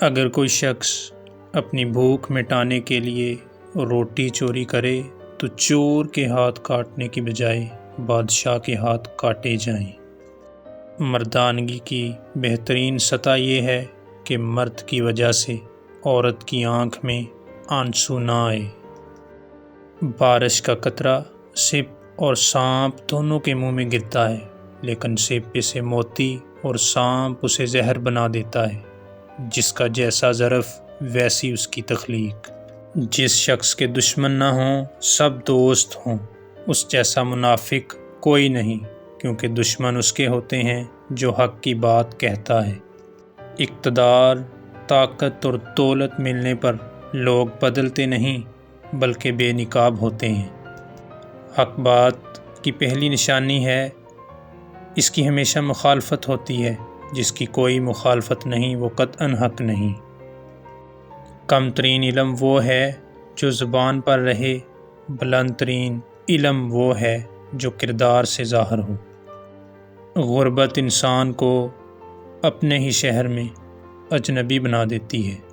اگر کوئی شخص اپنی بھوک مٹانے کے لیے روٹی چوری کرے تو چور کے ہاتھ کاٹنے کی بجائے بادشاہ کے ہاتھ کاٹے جائیں۔ مردانگی کی بہترین سطح یہ ہے کہ مرد کی وجہ سے عورت کی آنکھ میں آنسو نہ آئے۔ بارش کا قطرہ سپ اور سانپ دونوں کے منہ میں گرتا ہے، لیکن سپ اسے موتی اور سانپ اسے زہر بنا دیتا ہے۔ جس کا جیسا ظرف ویسی اس کی تخلیق۔ جس شخص کے دشمن نہ ہوں سب دوست ہوں، اس جیسا منافق کوئی نہیں، کیونکہ دشمن اس کے ہوتے ہیں جو حق کی بات کہتا ہے۔ اقتدار، طاقت اور دولت ملنے پر لوگ بدلتے نہیں بلکہ بے نقاب ہوتے ہیں۔ حق بات کی پہلی نشانی ہے اس کی ہمیشہ مخالفت ہوتی ہے، جس کی کوئی مخالفت نہیں وہ قطعاً حق نہیں۔ کم ترین علم وہ ہے جو زبان پر رہے، بلند ترین علم وہ ہے جو کردار سے ظاہر ہو۔ غربت انسان کو اپنے ہی شہر میں اجنبی بنا دیتی ہے۔